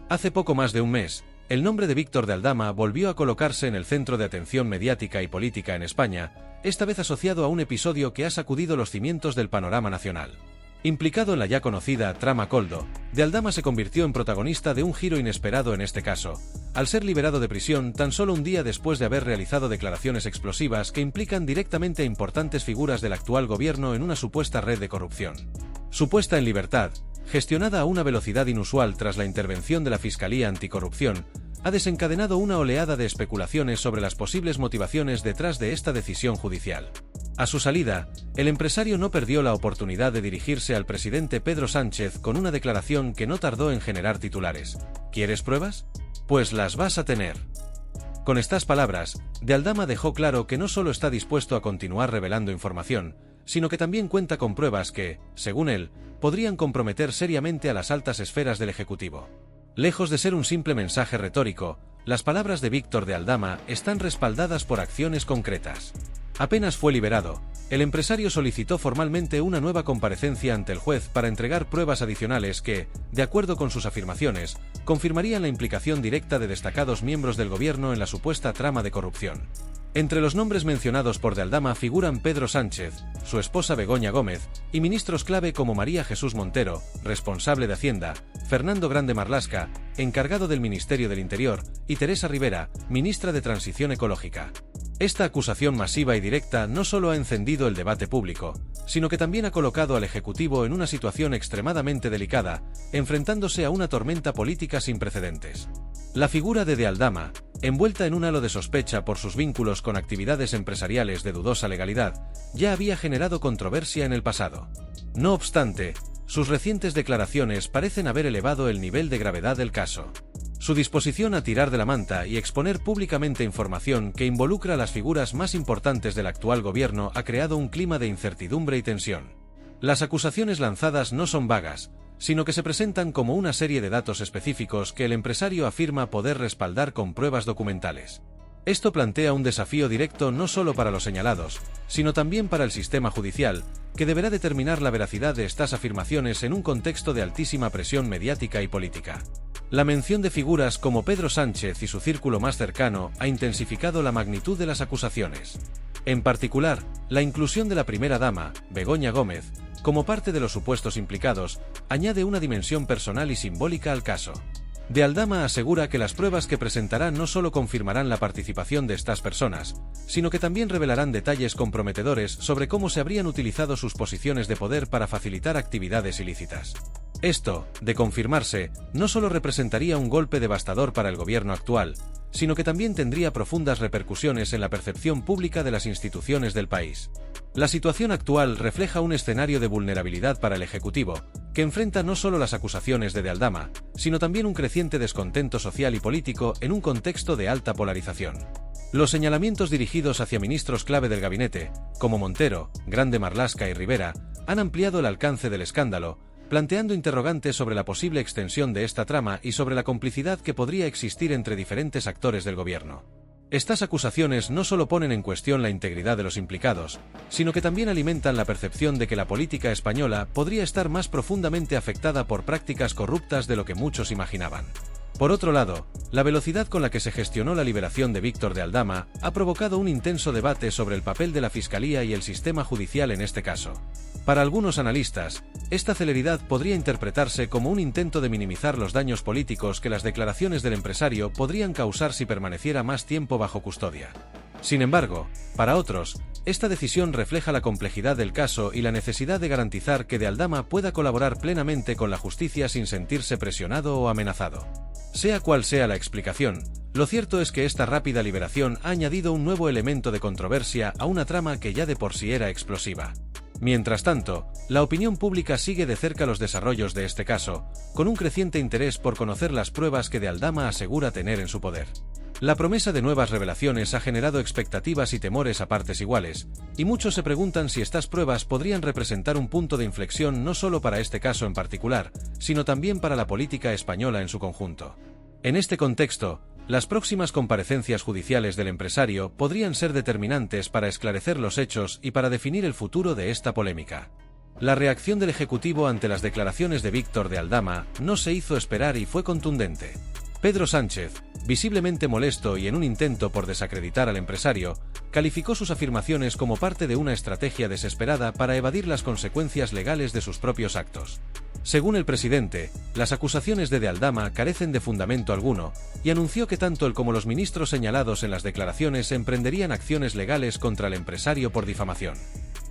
Hace poco más de un mes, el nombre de Víctor de Aldama volvió a colocarse en el centro de atención mediática y política en España, esta vez asociado a un episodio que ha sacudido los cimientos del panorama nacional. Implicado en la ya conocida trama Koldo, de Aldama se convirtió en protagonista de un giro inesperado en este caso, al ser liberado de prisión tan solo un día después de haber realizado declaraciones explosivas que implican directamente a importantes figuras del actual gobierno en una supuesta red de corrupción. Su puesta en libertad, gestionada a una velocidad inusual tras la intervención de la Fiscalía Anticorrupción, ha desencadenado una oleada de especulaciones sobre las posibles motivaciones detrás de esta decisión judicial. A su salida, el empresario no perdió la oportunidad de dirigirse al presidente Pedro Sánchez con una declaración que no tardó en generar titulares. ¿Quieres pruebas? Pues las vas a tener. Con estas palabras, de Aldama dejó claro que no solo está dispuesto a continuar revelando información, sino que también cuenta con pruebas que, según él, podrían comprometer seriamente a las altas esferas del Ejecutivo. Lejos de ser un simple mensaje retórico, las palabras de Víctor de Aldama están respaldadas por acciones concretas. Apenas fue liberado, el empresario solicitó formalmente una nueva comparecencia ante el juez para entregar pruebas adicionales que, de acuerdo con sus afirmaciones, confirmarían la implicación directa de destacados miembros del gobierno en la supuesta trama de corrupción. Entre los nombres mencionados por de Aldama figuran Pedro Sánchez, su esposa Begoña Gómez, y ministros clave como María Jesús Montero, responsable de Hacienda, Fernando Grande Marlaska, encargado del Ministerio del Interior, y Teresa Rivera, ministra de Transición Ecológica. Esta acusación masiva y directa no solo ha encendido el debate público, sino que también ha colocado al Ejecutivo en una situación extremadamente delicada, enfrentándose a una tormenta política sin precedentes. La figura de Aldama, envuelta en un halo de sospecha por sus vínculos con actividades empresariales de dudosa legalidad, ya había generado controversia en el pasado. No obstante, sus recientes declaraciones parecen haber elevado el nivel de gravedad del caso. Su disposición a tirar de la manta y exponer públicamente información que involucra a las figuras más importantes del actual gobierno ha creado un clima de incertidumbre y tensión. Las acusaciones lanzadas no son vagas, sino que se presentan como una serie de datos específicos que el empresario afirma poder respaldar con pruebas documentales. Esto plantea un desafío directo no solo para los señalados, sino también para el sistema judicial, que deberá determinar la veracidad de estas afirmaciones en un contexto de altísima presión mediática y política. La mención de figuras como Pedro Sánchez y su círculo más cercano ha intensificado la magnitud de las acusaciones. En particular, la inclusión de la primera dama, Begoña Gómez, como parte de los supuestos implicados, añade una dimensión personal y simbólica al caso. De Aldama asegura que las pruebas que presentará no solo confirmarán la participación de estas personas, sino que también revelarán detalles comprometedores sobre cómo se habrían utilizado sus posiciones de poder para facilitar actividades ilícitas. Esto, de confirmarse, no solo representaría un golpe devastador para el gobierno actual, sino que también tendría profundas repercusiones en la percepción pública de las instituciones del país. La situación actual refleja un escenario de vulnerabilidad para el Ejecutivo, que enfrenta no solo las acusaciones de Aldama, sino también un creciente descontento social y político en un contexto de alta polarización. Los señalamientos dirigidos hacia ministros clave del gabinete, como Montero, Grande Marlaska y Rivera, han ampliado el alcance del escándalo, planteando interrogantes sobre la posible extensión de esta trama y sobre la complicidad que podría existir entre diferentes actores del gobierno. Estas acusaciones no solo ponen en cuestión la integridad de los implicados, sino que también alimentan la percepción de que la política española podría estar más profundamente afectada por prácticas corruptas de lo que muchos imaginaban. Por otro lado, la velocidad con la que se gestionó la liberación de Víctor de Aldama ha provocado un intenso debate sobre el papel de la Fiscalía y el sistema judicial en este caso. Para algunos analistas, esta celeridad podría interpretarse como un intento de minimizar los daños políticos que las declaraciones del empresario podrían causar si permaneciera más tiempo bajo custodia. Sin embargo, para otros, esta decisión refleja la complejidad del caso y la necesidad de garantizar que de Aldama pueda colaborar plenamente con la justicia sin sentirse presionado o amenazado. Sea cual sea la explicación, lo cierto es que esta rápida liberación ha añadido un nuevo elemento de controversia a una trama que ya de por sí era explosiva. Mientras tanto, la opinión pública sigue de cerca los desarrollos de este caso, con un creciente interés por conocer las pruebas que de Aldama asegura tener en su poder. La promesa de nuevas revelaciones ha generado expectativas y temores a partes iguales, y muchos se preguntan si estas pruebas podrían representar un punto de inflexión no solo para este caso en particular, sino también para la política española en su conjunto. En este contexto, las próximas comparecencias judiciales del empresario podrían ser determinantes para esclarecer los hechos y para definir el futuro de esta polémica. La reacción del Ejecutivo ante las declaraciones de Víctor de Aldama no se hizo esperar y fue contundente. Pedro Sánchez, visiblemente molesto y en un intento por desacreditar al empresario, calificó sus afirmaciones como parte de una estrategia desesperada para evadir las consecuencias legales de sus propios actos. Según el presidente, las acusaciones de Aldama carecen de fundamento alguno, y anunció que tanto él como los ministros señalados en las declaraciones emprenderían acciones legales contra el empresario por difamación.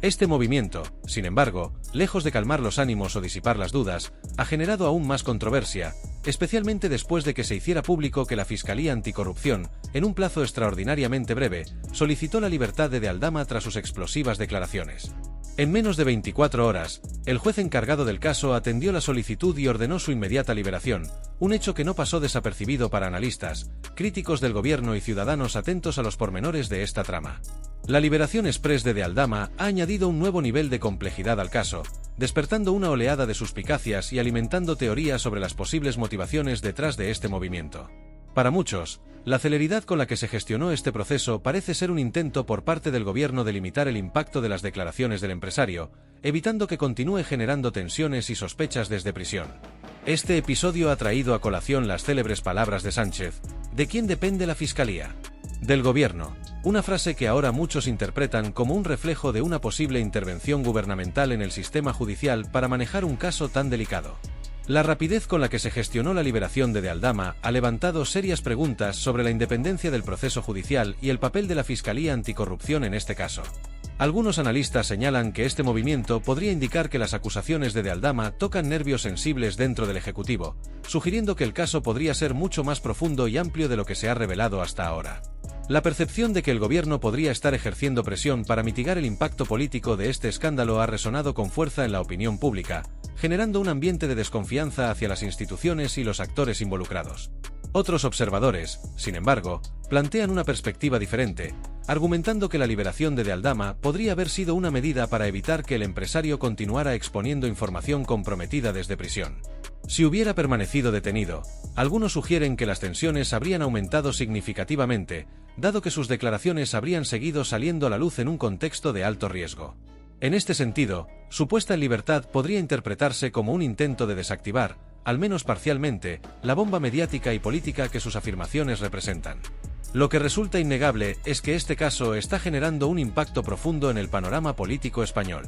Este movimiento, sin embargo, lejos de calmar los ánimos o disipar las dudas, ha generado aún más controversia, especialmente después de que se hiciera público que la Fiscalía Anticorrupción, en un plazo extraordinariamente breve, solicitó la libertad de Aldama tras sus explosivas declaraciones. En menos de 24 horas, el juez encargado del caso atendió la solicitud y ordenó su inmediata liberación, un hecho que no pasó desapercibido para analistas, críticos del gobierno y ciudadanos atentos a los pormenores de esta trama. La liberación exprés de Aldama ha añadido un nuevo nivel de complejidad al caso, despertando una oleada de suspicacias y alimentando teorías sobre las posibles motivaciones detrás de este movimiento. Para muchos, la celeridad con la que se gestionó este proceso parece ser un intento por parte del gobierno de limitar el impacto de las declaraciones del empresario, evitando que continúe generando tensiones y sospechas desde prisión. Este episodio ha traído a colación las célebres palabras de Sánchez: ¿de quién depende la Fiscalía? Del gobierno, una frase que ahora muchos interpretan como un reflejo de una posible intervención gubernamental en el sistema judicial para manejar un caso tan delicado. La rapidez con la que se gestionó la liberación de Aldama ha levantado serias preguntas sobre la independencia del proceso judicial y el papel de la Fiscalía Anticorrupción en este caso. Algunos analistas señalan que este movimiento podría indicar que las acusaciones de Aldama tocan nervios sensibles dentro del Ejecutivo, sugiriendo que el caso podría ser mucho más profundo y amplio de lo que se ha revelado hasta ahora. La percepción de que el gobierno podría estar ejerciendo presión para mitigar el impacto político de este escándalo ha resonado con fuerza en la opinión pública, generando un ambiente de desconfianza hacia las instituciones y los actores involucrados. Otros observadores, sin embargo, plantean una perspectiva diferente, argumentando que la liberación de Aldama podría haber sido una medida para evitar que el empresario continuara exponiendo información comprometida desde prisión. Si hubiera permanecido detenido, algunos sugieren que las tensiones habrían aumentado significativamente, dado que sus declaraciones habrían seguido saliendo a la luz en un contexto de alto riesgo. En este sentido, su puesta en libertad podría interpretarse como un intento de desactivar, al menos parcialmente, la bomba mediática y política que sus afirmaciones representan. Lo que resulta innegable es que este caso está generando un impacto profundo en el panorama político español.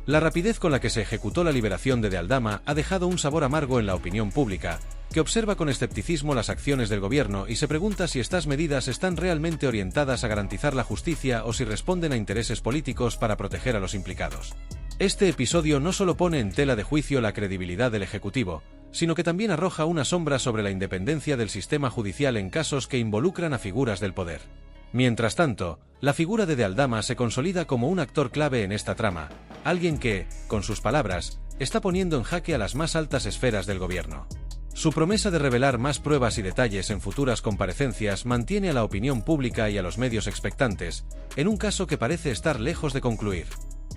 La rapidez con la que se ejecutó la liberación de Aldama ha dejado un sabor amargo en la opinión pública, que observa con escepticismo las acciones del gobierno y se pregunta si estas medidas están realmente orientadas a garantizar la justicia o si responden a intereses políticos para proteger a los implicados. Este episodio no solo pone en tela de juicio la credibilidad del Ejecutivo, sino que también arroja una sombra sobre la independencia del sistema judicial en casos que involucran a figuras del poder. Mientras tanto, la figura de Aldama se consolida como un actor clave en esta trama, alguien que, con sus palabras, está poniendo en jaque a las más altas esferas del gobierno. Su promesa de revelar más pruebas y detalles en futuras comparecencias mantiene a la opinión pública y a los medios expectantes, en un caso que parece estar lejos de concluir.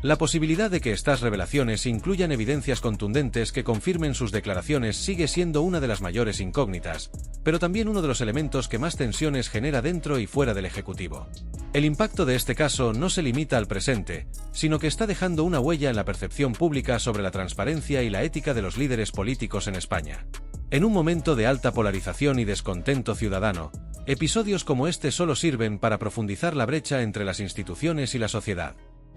La posibilidad de que estas revelaciones incluyan evidencias contundentes que confirmen sus declaraciones sigue siendo una de las mayores incógnitas, pero también uno de los elementos que más tensiones genera dentro y fuera del Ejecutivo. El impacto de este caso no se limita al presente, sino que está dejando una huella en la percepción pública sobre la transparencia y la ética de los líderes políticos en España. En un momento de alta polarización y descontento ciudadano, episodios como este solo sirven para profundizar la brecha entre las instituciones y la sociedad.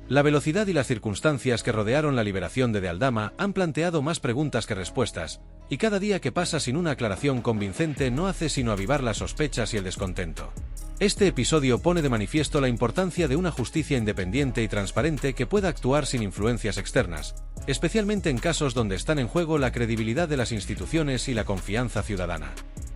La velocidad y las circunstancias que rodearon la liberación de Aldama han planteado más preguntas que respuestas, y cada día que pasa sin una aclaración convincente no hace sino avivar las sospechas y el descontento. Este episodio pone de manifiesto la importancia de una justicia independiente y transparente que pueda actuar sin influencias externas, especialmente en casos donde están en juego la credibilidad de las instituciones y la confianza ciudadana.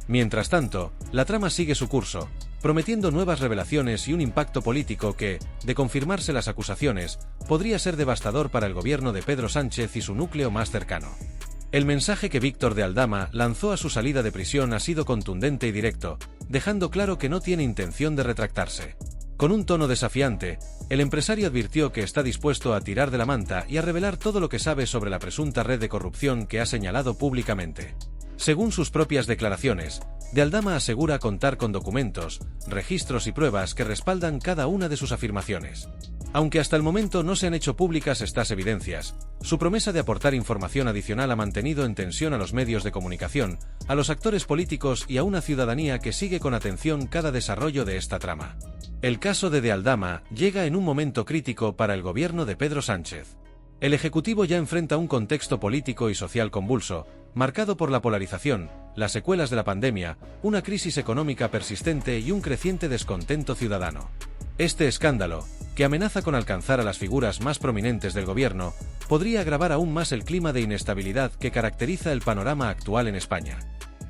Mientras tanto, la trama sigue su curso, prometiendo nuevas revelaciones y un impacto político que, de confirmarse las acusaciones, podría ser devastador para el gobierno de Pedro Sánchez y su núcleo más cercano. El mensaje que Víctor de Aldama lanzó a su salida de prisión ha sido contundente y directo, dejando claro que no tiene intención de retractarse. Con un tono desafiante, el empresario advirtió que está dispuesto a tirar de la manta y a revelar todo lo que sabe sobre la presunta red de corrupción que ha señalado públicamente. Según sus propias declaraciones, de Aldama asegura contar con documentos, registros y pruebas que respaldan cada una de sus afirmaciones. Aunque hasta el momento no se han hecho públicas estas evidencias, su promesa de aportar información adicional ha mantenido en tensión a los medios de comunicación, a los actores políticos y a una ciudadanía que sigue con atención cada desarrollo de esta trama. El caso de Aldama llega en un momento crítico para el gobierno de Pedro Sánchez. El Ejecutivo ya enfrenta un contexto político y social convulso, marcado por la polarización, las secuelas de la pandemia, una crisis económica persistente y un creciente descontento ciudadano. Este escándalo, que amenaza con alcanzar a las figuras más prominentes del gobierno, podría agravar aún más el clima de inestabilidad que caracteriza el panorama actual en España.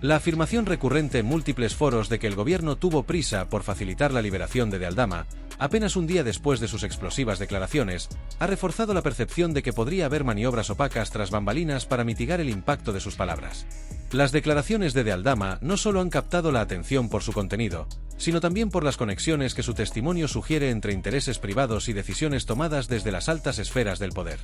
La afirmación recurrente en múltiples foros de que el gobierno tuvo prisa por facilitar la liberación de Aldama, apenas un día después de sus explosivas declaraciones, ha reforzado la percepción de que podría haber maniobras opacas tras bambalinas para mitigar el impacto de sus palabras. Las declaraciones de Aldama no solo han captado la atención por su contenido, sino también por las conexiones que su testimonio sugiere entre intereses privados y decisiones tomadas desde las altas esferas del poder.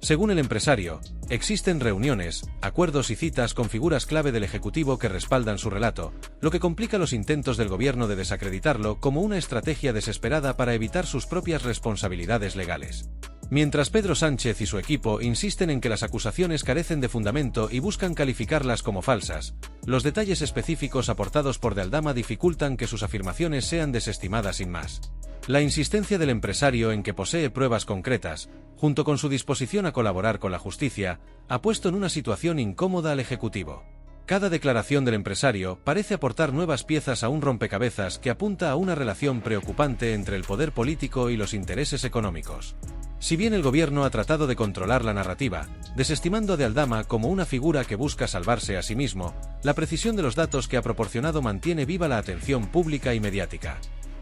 Según el empresario, existen reuniones, acuerdos y citas con figuras clave del Ejecutivo que respaldan su relato, lo que complica los intentos del gobierno de desacreditarlo como una estrategia desesperada para evitar sus propias responsabilidades legales. Mientras Pedro Sánchez y su equipo insisten en que las acusaciones carecen de fundamento y buscan calificarlas como falsas, los detalles específicos aportados por Aldama dificultan que sus afirmaciones sean desestimadas sin más. La insistencia del empresario en que posee pruebas concretas, junto con su disposición a colaborar con la justicia, ha puesto en una situación incómoda al Ejecutivo. Cada declaración del empresario parece aportar nuevas piezas a un rompecabezas que apunta a una relación preocupante entre el poder político y los intereses económicos. Si bien el gobierno ha tratado de controlar la narrativa, desestimando a Aldama como una figura que busca salvarse a sí mismo, la precisión de los datos que ha proporcionado mantiene viva la atención pública y mediática.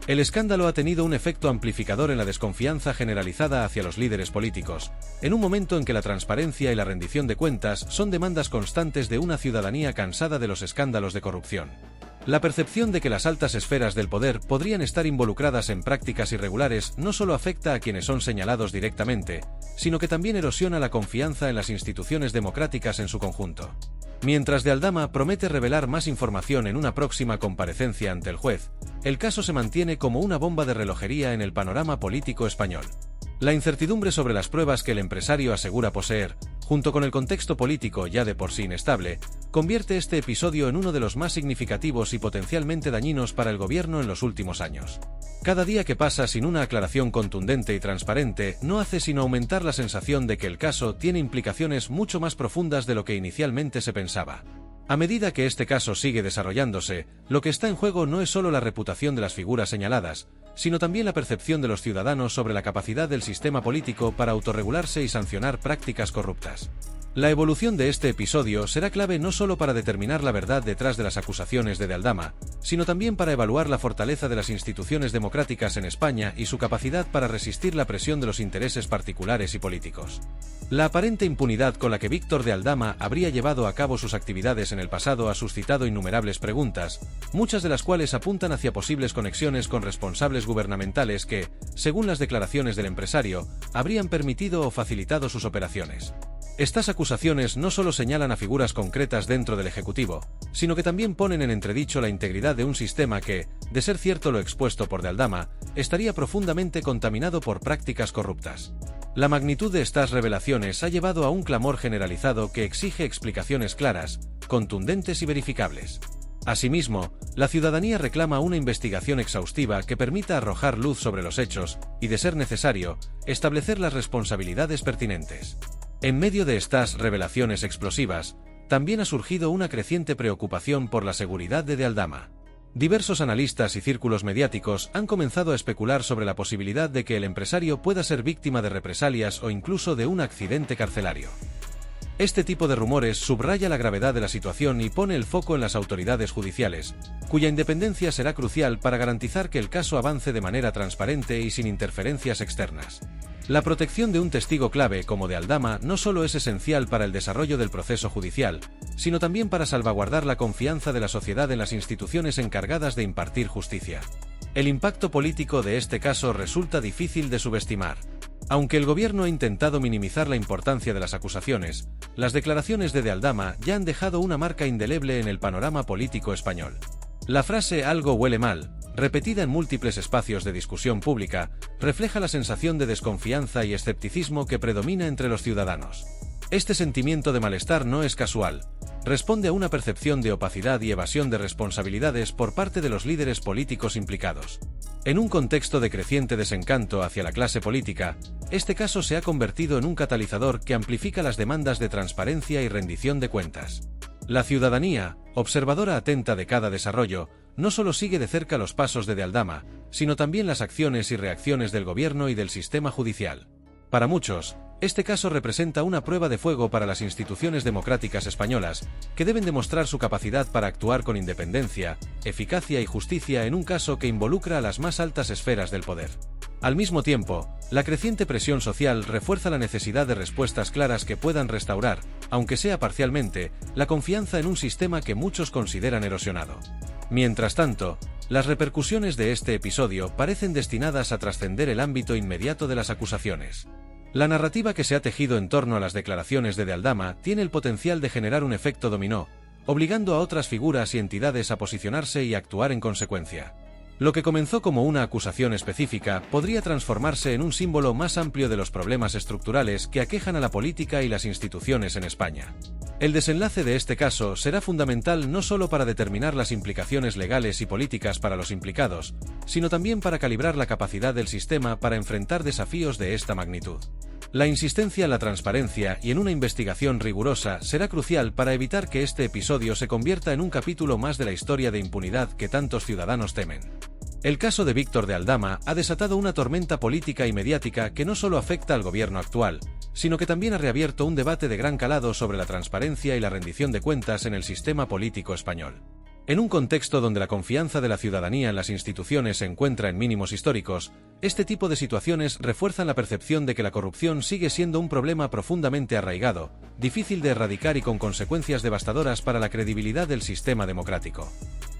El escándalo ha tenido un efecto amplificador en la desconfianza generalizada hacia los líderes políticos, en un momento en que la transparencia y la rendición de cuentas son demandas constantes de una ciudadanía cansada de los escándalos de corrupción. La percepción de que las altas esferas del poder podrían estar involucradas en prácticas irregulares no solo afecta a quienes son señalados directamente, sino que también erosiona la confianza en las instituciones democráticas en su conjunto. Mientras Aldama promete revelar más información en una próxima comparecencia ante el juez, el caso se mantiene como una bomba de relojería en el panorama político español. La incertidumbre sobre las pruebas que el empresario asegura poseer, junto con el contexto político ya de por sí inestable, convierte este episodio en uno de los más significativos y potencialmente dañinos para el gobierno en los últimos años. Cada día que pasa sin una aclaración contundente y transparente no hace sino aumentar la sensación de que el caso tiene implicaciones mucho más profundas de lo que inicialmente se pensaba. A medida que este caso sigue desarrollándose, lo que está en juego no es solo la reputación de las figuras señaladas, sino también la percepción de los ciudadanos sobre la capacidad del sistema político para autorregularse y sancionar prácticas corruptas. La evolución de este episodio será clave no solo para determinar la verdad detrás de las acusaciones de Aldama, sino también para evaluar la fortaleza de las instituciones democráticas en España y su capacidad para resistir la presión de los intereses particulares y políticos. La aparente impunidad con la que Víctor de Aldama habría llevado a cabo sus actividades en el pasado ha suscitado innumerables preguntas, muchas de las cuales apuntan hacia posibles conexiones con responsables gubernamentales que, según las declaraciones del empresario, habrían permitido o facilitado sus operaciones. Estas acusaciones no solo señalan a figuras concretas dentro del Ejecutivo, sino que también ponen en entredicho la integridad de un sistema que, de ser cierto lo expuesto por Aldama, estaría profundamente contaminado por prácticas corruptas. La magnitud de estas revelaciones ha llevado a un clamor generalizado que exige explicaciones claras, contundentes y verificables. Asimismo, la ciudadanía reclama una investigación exhaustiva que permita arrojar luz sobre los hechos y, de ser necesario, establecer las responsabilidades pertinentes. En medio de estas revelaciones explosivas, también ha surgido una creciente preocupación por la seguridad de Aldama. Diversos analistas y círculos mediáticos han comenzado a especular sobre la posibilidad de que el empresario pueda ser víctima de represalias o incluso de un accidente carcelario. Este tipo de rumores subraya la gravedad de la situación y pone el foco en las autoridades judiciales, cuya independencia será crucial para garantizar que el caso avance de manera transparente y sin interferencias externas. La protección de un testigo clave como de Aldama no solo es esencial para el desarrollo del proceso judicial, sino también para salvaguardar la confianza de la sociedad en las instituciones encargadas de impartir justicia. El impacto político de este caso resulta difícil de subestimar. Aunque el gobierno ha intentado minimizar la importancia de las acusaciones, las declaraciones de Aldama ya han dejado una marca indeleble en el panorama político español. La frase "algo huele mal", repetida en múltiples espacios de discusión pública, refleja la sensación de desconfianza y escepticismo que predomina entre los ciudadanos. Este sentimiento de malestar no es casual, responde a una percepción de opacidad y evasión de responsabilidades por parte de los líderes políticos implicados. En un contexto de creciente desencanto hacia la clase política, este caso se ha convertido en un catalizador que amplifica las demandas de transparencia y rendición de cuentas. La ciudadanía, observadora atenta de cada desarrollo, no solo sigue de cerca los pasos de Aldama, sino también las acciones y reacciones del gobierno y del sistema judicial. Para muchos, este caso representa una prueba de fuego para las instituciones democráticas españolas, que deben demostrar su capacidad para actuar con independencia, eficacia y justicia en un caso que involucra a las más altas esferas del poder. Al mismo tiempo, la creciente presión social refuerza la necesidad de respuestas claras que puedan restaurar, aunque sea parcialmente, la confianza en un sistema que muchos consideran erosionado. Mientras tanto, las repercusiones de este episodio parecen destinadas a trascender el ámbito inmediato de las acusaciones. La narrativa que se ha tejido en torno a las declaraciones de Aldama tiene el potencial de generar un efecto dominó, obligando a otras figuras y entidades a posicionarse y actuar en consecuencia. Lo que comenzó como una acusación específica podría transformarse en un símbolo más amplio de los problemas estructurales que aquejan a la política y las instituciones en España. El desenlace de este caso será fundamental no solo para determinar las implicaciones legales y políticas para los implicados, sino también para calibrar la capacidad del sistema para enfrentar desafíos de esta magnitud. La insistencia en la transparencia y en una investigación rigurosa será crucial para evitar que este episodio se convierta en un capítulo más de la historia de impunidad que tantos ciudadanos temen. El caso de Víctor de Aldama ha desatado una tormenta política y mediática que no solo afecta al gobierno actual, sino que también ha reabierto un debate de gran calado sobre la transparencia y la rendición de cuentas en el sistema político español. En un contexto donde la confianza de la ciudadanía en las instituciones se encuentra en mínimos históricos, este tipo de situaciones refuerzan la percepción de que la corrupción sigue siendo un problema profundamente arraigado, difícil de erradicar y con consecuencias devastadoras para la credibilidad del sistema democrático.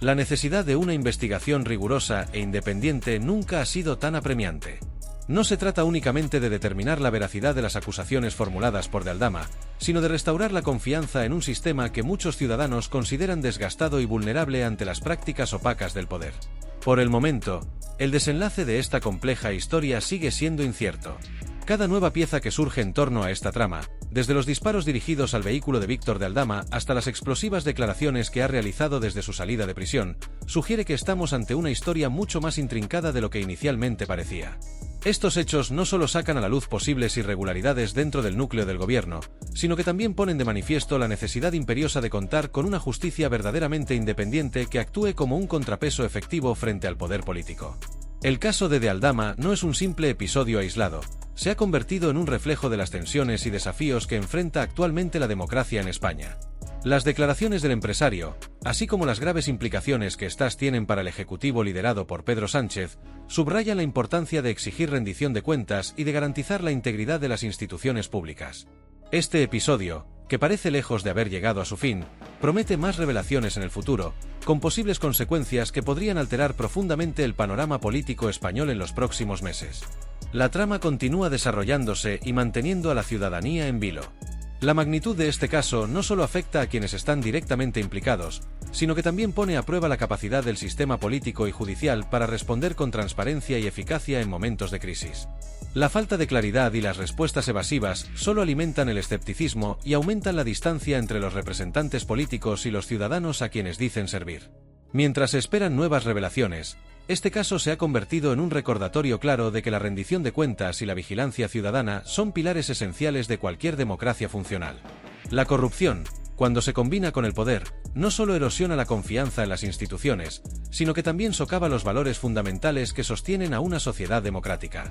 La necesidad de una investigación rigurosa e independiente nunca ha sido tan apremiante. No se trata únicamente de determinar la veracidad de las acusaciones formuladas por de Aldama, sino de restaurar la confianza en un sistema que muchos ciudadanos consideran desgastado y vulnerable ante las prácticas opacas del poder. Por el momento, el desenlace de esta compleja historia sigue siendo incierto. Cada nueva pieza que surge en torno a esta trama, desde los disparos dirigidos al vehículo de Víctor de Aldama hasta las explosivas declaraciones que ha realizado desde su salida de prisión, sugiere que estamos ante una historia mucho más intrincada de lo que inicialmente parecía. Estos hechos no solo sacan a la luz posibles irregularidades dentro del núcleo del gobierno, sino que también ponen de manifiesto la necesidad imperiosa de contar con una justicia verdaderamente independiente que actúe como un contrapeso efectivo frente al poder político. El caso de Aldama no es un simple episodio aislado, se ha convertido en un reflejo de las tensiones y desafíos que enfrenta actualmente la democracia en España. Las declaraciones del empresario, así como las graves implicaciones que éstas tienen para el Ejecutivo liderado por Pedro Sánchez, subrayan la importancia de exigir rendición de cuentas y de garantizar la integridad de las instituciones públicas. Este episodio, que parece lejos de haber llegado a su fin, promete más revelaciones en el futuro, con posibles consecuencias que podrían alterar profundamente el panorama político español en los próximos meses. La trama continúa desarrollándose y manteniendo a la ciudadanía en vilo. La magnitud de este caso no solo afecta a quienes están directamente implicados, sino que también pone a prueba la capacidad del sistema político y judicial para responder con transparencia y eficacia en momentos de crisis. La falta de claridad y las respuestas evasivas solo alimentan el escepticismo y aumentan la distancia entre los representantes políticos y los ciudadanos a quienes dicen servir. Mientras se esperan nuevas revelaciones, este caso se ha convertido en un recordatorio claro de que la rendición de cuentas y la vigilancia ciudadana son pilares esenciales de cualquier democracia funcional. La corrupción, cuando se combina con el poder, no solo erosiona la confianza en las instituciones, sino que también socava los valores fundamentales que sostienen a una sociedad democrática.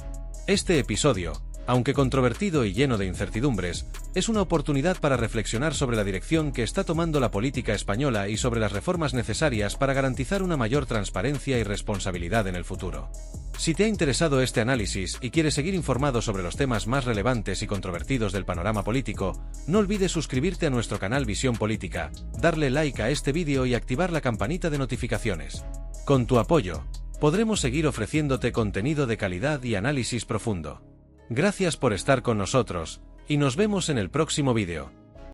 Este episodio, aunque controvertido y lleno de incertidumbres, es una oportunidad para reflexionar sobre la dirección que está tomando la política española y sobre las reformas necesarias para garantizar una mayor transparencia y responsabilidad en el futuro. Si te ha interesado este análisis y quieres seguir informado sobre los temas más relevantes y controvertidos del panorama político, no olvides suscribirte a nuestro canal Visión Política, darle like a este vídeo y activar la campanita de notificaciones. Con tu apoyo, podremos seguir ofreciéndote contenido de calidad y análisis profundo. Gracias por estar con nosotros, y nos vemos en el próximo vídeo.